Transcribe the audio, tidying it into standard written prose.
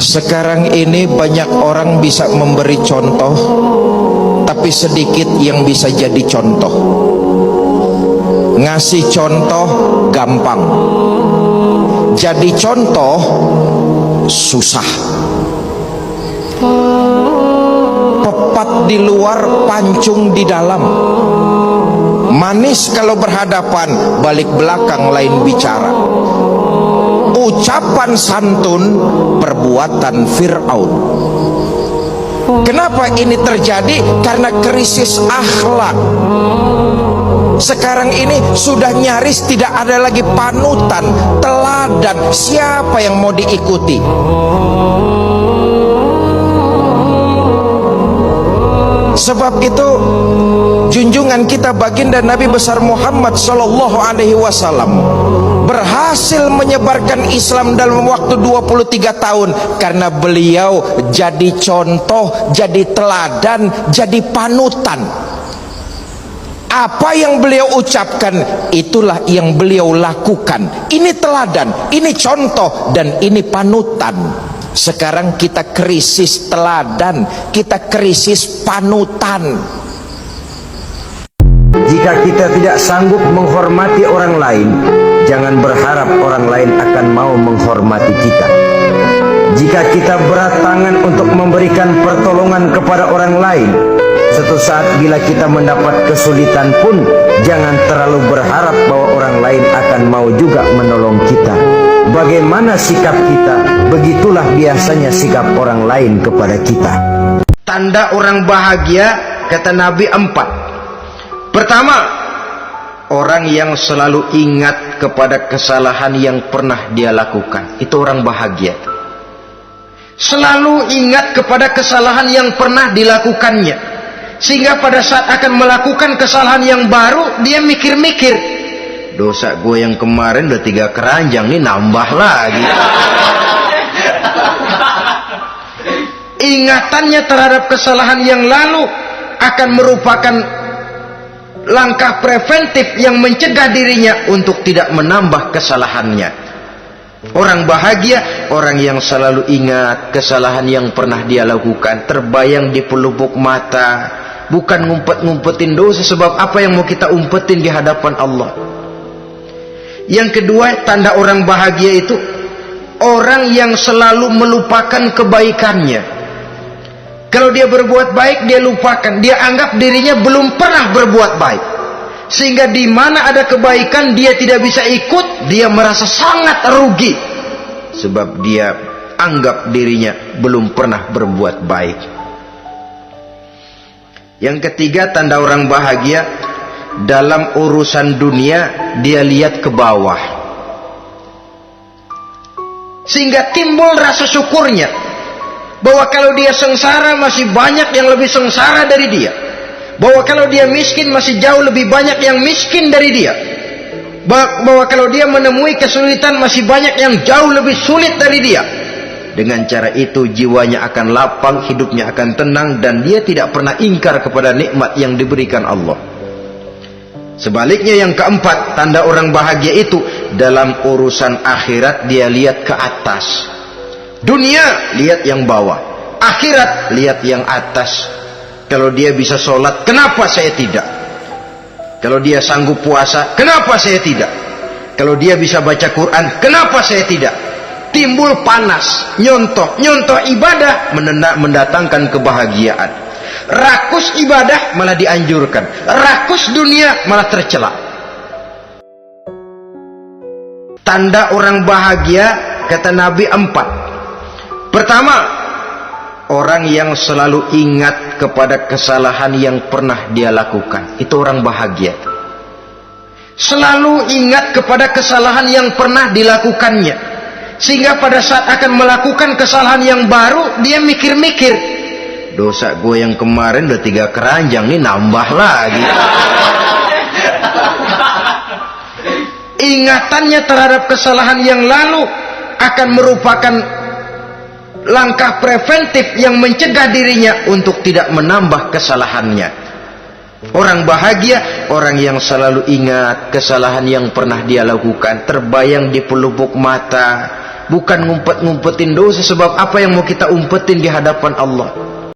Sekarang ini banyak orang bisa memberi contoh, tapi sedikit yang bisa jadi contoh. Ngasih contoh gampang, jadi contoh susah. Pepat di luar, pancung di dalam. Manis kalau berhadapan, balik belakang lain bicara. Ucapan santun, perbuatan Fir'aun. Kenapa ini terjadi? Karena krisis akhlak. Sekarang ini sudah nyaris tidak ada lagi panutan, teladan, siapa yang mau diikuti. Sebab itu junjungan kita baginda Nabi besar Muhammad sallallahu alaihi wasallam berhasil menyebarkan Islam dalam waktu 23 tahun karena beliau jadi contoh, jadi teladan, jadi panutan. Apa yang beliau ucapkan, itulah yang beliau lakukan. Ini teladan, ini contoh, dan ini panutan. Sekarang kita krisis teladan, kita krisis panutan. Jika kita tidak sanggup menghormati orang lain, jangan berharap orang lain akan mau menghormati kita. Jika kita berat tangan untuk memberikan pertolongan kepada orang lain, suatu saat bila kita mendapat kesulitan pun, jangan terlalu berharap bahwa orang lain akan mau juga menolong kita. Bagaimana sikap kita, begitulah biasanya sikap orang lain kepada kita. Tanda orang bahagia, kata Nabi, 4. Pertama, orang yang selalu ingat kepada kesalahan yang pernah dia lakukan. Itu orang bahagia. Selalu ingat kepada kesalahan yang pernah dilakukannya, sehingga pada saat akan melakukan kesalahan yang baru, dia mikir-mikir, dosa gue yang kemarin udah 3 keranjang, nih nambah lagi. Ingatannya terhadap kesalahan yang lalu akan merupakan langkah preventif yang mencegah dirinya untuk tidak menambah kesalahannya. Orang bahagia, orang yang selalu ingat kesalahan yang pernah dia lakukan, terbayang di pelupuk mata, bukan ngumpet-ngumpetin dosa. Sebab apa yang mau kita umpetin di hadapan Allah? Yang kedua, tanda orang bahagia itu orang yang selalu melupakan kebaikannya. Kalau dia berbuat baik, dia lupakan. Dia anggap dirinya belum pernah berbuat baik, sehingga di mana ada kebaikan dia tidak bisa ikut. Dia merasa sangat rugi, sebab dia anggap dirinya belum pernah berbuat baik. Yang ketiga, tanda orang bahagia, dalam urusan dunia dia lihat ke bawah, sehingga timbul rasa syukurnya bahwa kalau dia sengsara masih banyak yang lebih sengsara dari dia, bahwa kalau dia miskin masih jauh lebih banyak yang miskin dari dia, bahwa kalau dia menemui kesulitan masih banyak yang jauh lebih sulit dari dia. Dengan cara itu jiwanya akan lapang, hidupnya akan tenang, dan dia tidak pernah ingkar kepada nikmat yang diberikan Allah. Sebaliknya, yang keempat, tanda orang bahagia itu dalam urusan akhirat dia lihat ke atas. Dunia lihat yang bawah, akhirat lihat yang atas. Kalau dia bisa sholat, kenapa saya tidak? Kalau dia sanggup puasa, kenapa saya tidak? Kalau dia bisa baca Quran, kenapa saya tidak? Timbul panas, nyontoh ibadah mendatangkan kebahagiaan. Rakus ibadah malah dianjurkan, rakus dunia malah tercela. Tanda orang bahagia, kata Nabi, 4. Pertama, orang yang selalu ingat kepada kesalahan yang pernah dia lakukan. Itu orang bahagia. Selalu ingat kepada kesalahan yang pernah dilakukannya, sehingga pada saat akan melakukan kesalahan yang baru, dia mikir-mikir, dosa gue yang kemarin udah 3 keranjang, nih nambah lagi. Ingatannya terhadap kesalahan yang lalu akan merupakan langkah preventif yang mencegah dirinya untuk tidak menambah kesalahannya. Orang bahagia, orang yang selalu ingat kesalahan yang pernah dia lakukan, terbayang di pelupuk mata, bukan ngumpet-ngumpetin dosa. Sebab apa yang mau kita umpetin di hadapan Allah?